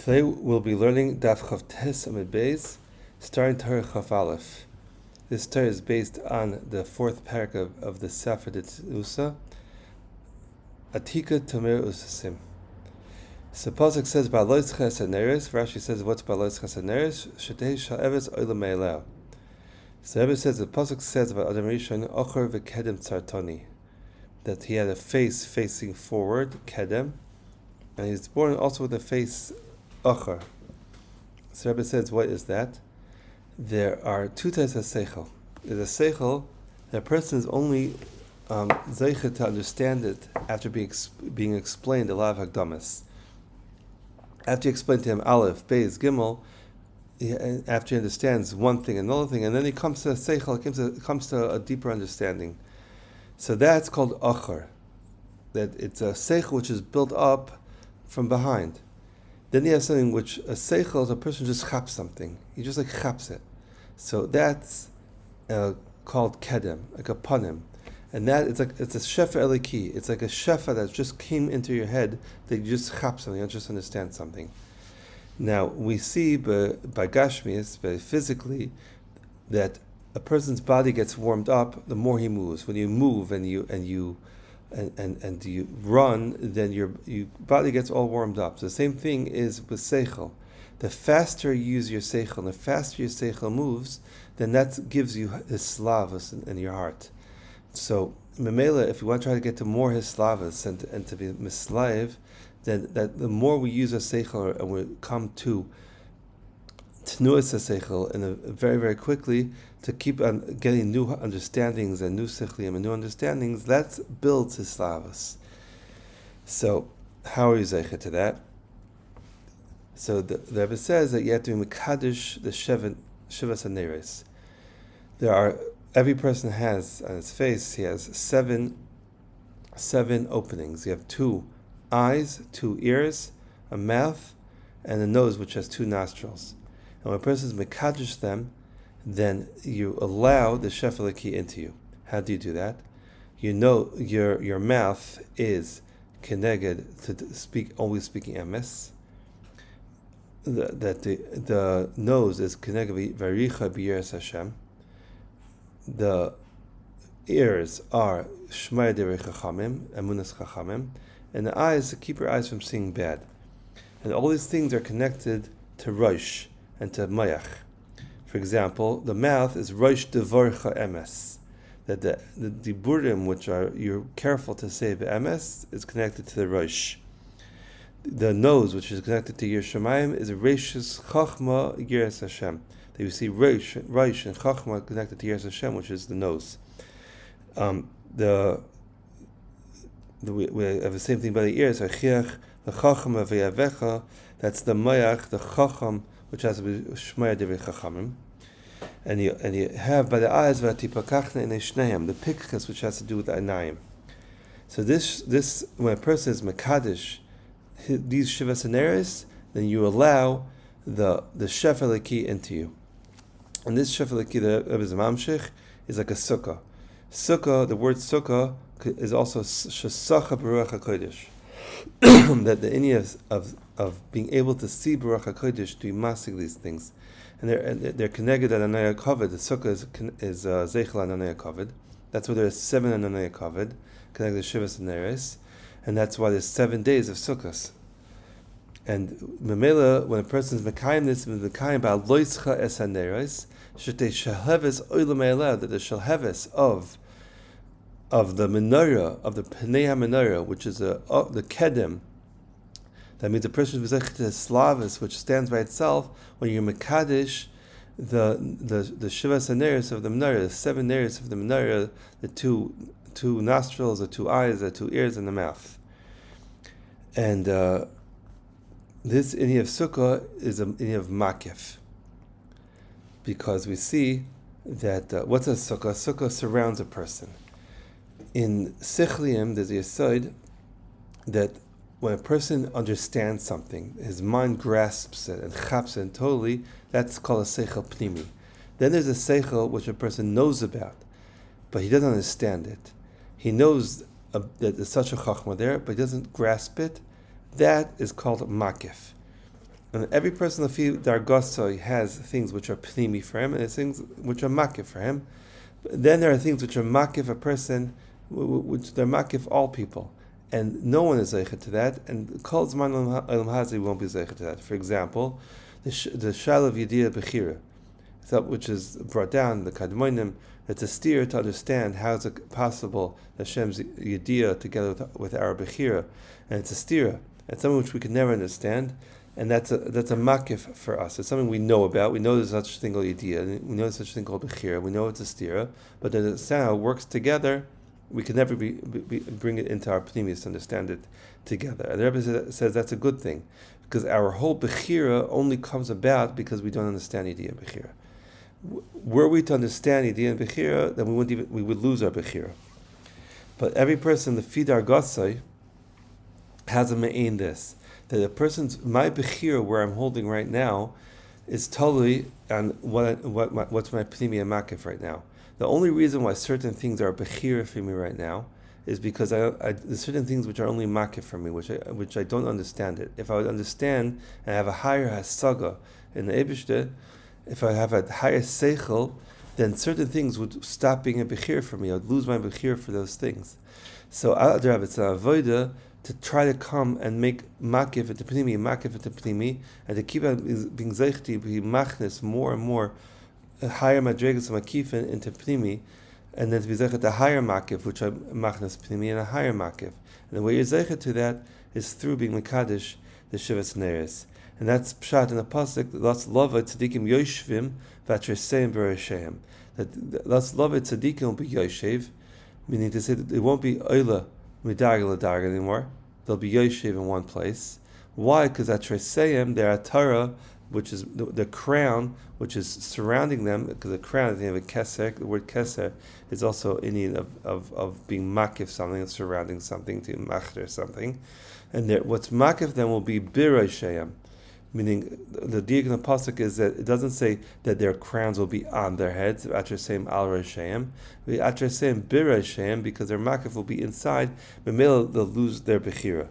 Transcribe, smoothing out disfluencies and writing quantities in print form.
Today we'll be learning Daf Chav Tes Amud Beis, starting Torah Chav Aleph. This Torah is based on the fourth parak of the Sefer Usa, Atika Tomer Usasim. So Pasuk says, Ba'alois Ches Haneres. Rashi says, what's Ba'alois Ches Haneres? Shetei Sha'eves Oila Me'eleo. So Rebbe says, the Pasuk says about Adam Rishon, Ochor V'kedem Tzartoni, that he had a face facing forward, Kedem, and he's born also with a face Ochor. So Rebbe says, what is that? There are two types of seichel. There's a seichel that a person is only zeicha to understand it after being explained a lot of Hagdamas. After you explain to him Aleph, Beis, Gimel, after he understands one thing, another thing, and then he comes to a seichel, comes to a deeper understanding. So that's called Ochor. That it's a seichel which is built up from behind. Then you have something which a seichel is a person just chaps something. He just like chaps it. So that's called kedem, like a panim. And that it's a shefa eliki. It's like a shefa that just came into your head that you just chap something, you just understand something. Now we see by gashmias, by physically, that a person's body gets warmed up the more he moves. When you move and you run, then your body gets all warmed up. So the same thing is with seichel. The faster you use your seichel, and the faster your seichel moves, then that gives you hislavus in your heart. So memela, if you want to try to get to more hislavus and to be mislaiv, then that the more we use our seichel and we come to tnuas seichel and very, very quickly to keep on getting new understandings and new sichlium and new understandings, that builds his slavas. So, how are you zeicha to that? So the Rebbe says that you have to be mekadosh the shivas haneres. Every person has on his face, he has seven openings. You have 2 eyes, 2 ears, a mouth, and a nose which has 2 nostrils. And when a person is mekadosh them, then you allow the shefalaki into you. How do you do that? You know your mouth is keneged to speak, always speaking emes. That the nose is keneged varicha b'yiras Hashem. The ears are shmaya derei chachamim, emunas chachamim, and the eyes to keep your eyes from seeing bad. And all these things are connected to rosh and to mayach. For example, the mouth is rosh devorcha emes. That the diburim which you're careful to say emes is connected to the rosh. The nose, which is connected to Yir Shemayim, is reishus chachma yiras Hashem. That you see rosh and chachma connected to yiras Hashem, which is the nose. We have the same thing by the ears. Achiach the chachma ve'yavecha. That's the mayach, the chacham, which has to be shmaya devei chachamim, and you have by the eyes v'atipakachna in shneim, the pikchas, which has to do with the anayim. So this when a person is mekadosh these shivas haneres, then you allow the shefalaki into you, and this shefalaki, the Rebbe Mamshich, is like a sukkah. Sukkah, the word sukkah is also shesacha b'ruach hakodesh. That the inyan of being able to see Baruch HaKodesh to be masig these things, and they're connected at Anaya Kavod. The sukkah is zeichel Anaya Kavod. That's why there's 7 Anaya Kavod connected to Shivas Haneres, and that's why there's 7 days of sukkahs. And memela, when a person is mekayim this, mekayim ba'aloischa es haneres, shetei shalheves oila me'eleh, that the shalheves of the menorah, of the Pnei HaMenorah, which is the kedem. That means a person is slavus, which stands by itself. When you're mekadesh, the shivas haneres of the menorah, the 7 neres of the menorah, the two nostrils, the 2 eyes, the 2 ears, and the mouth. And this inyan of sukkah is an inyan of makif, because we see that what's a sukkah? Sukkah surrounds a person. In sichliim, there's a yesod that when a person understands something, his mind grasps it and chaps it totally, that's called a seichel pnimi. Then there's a seichel which a person knows about, but he doesn't understand it. He knows that there's such a chachma there, but he doesn't grasp it. That is called makif. And every person Lafi Dargosoi has things which are Pnimi for him, and there's things which are Makif for him. Then there are things which are Makif a person, which they're Makif all people. And no one is Zeichet to that, and Kol Zman Olam Hazi won't be Zeichet to that. For example, the Shal of Yediyah Bechira, which is brought down, the Kadmonim, it's a steer to understand how is it possible Hashem's Yediyah together with our Bechira. And it's a steer. It's something which we could never understand. And that's a makif for us. It's something we know about. We know there's such a thing called idea. We know there's such a thing called bechira. We know it's a stira. But then it's how it works together. We can never bring it into our pneumius to understand it together. And the Rebbe says that's a good thing, because our whole bechira only comes about because we don't understand idea and bechira. Were we to understand idea and bechira, then we would lose our bechira. But every person, the fidar gosai, has a me'ain this. That a person's my bechira where I'm holding right now is totally on what's my pnimi and makif right now. The only reason why certain things are bechira for me right now is because there's certain things which are only makif for me, which I don't understand it. If I would understand and have a higher hasaga in the Eibishter, if I have a higher seichel, then certain things would stop being a bechira for me. I would lose my bechira for those things. So it's an avoida to try to come and make makif into pnimi, and to keep on being zeichti, be machnes more and more higher madregas of makifin into pnimi, and then to be zeichet a higher makif, which are machnes pnimi and a higher makif. And the way you're zeichet to that is through being mekadesh the shivas neres, and that's pshat in the pasuk. That's lava tzadikim yoshvim v'atreseim b'resheim. That that's lava tzadikim will be yoshev, meaning to say that it won't be oila midarga anymore. They'll be yoshev in one place. Why? Because at Treseyim, they're at Torah, which is the crown, which is surrounding them. Because the crown, they have a keser. The word keser is also Indian of being makif something, and surrounding something, to machter something. And what's makif then will be birosheim, meaning the diak in the pasuk is that it doesn't say that their crowns will be on their heads, atresem al resheim, atresem birosheim, because their makif will be inside, but they'll lose their bechira.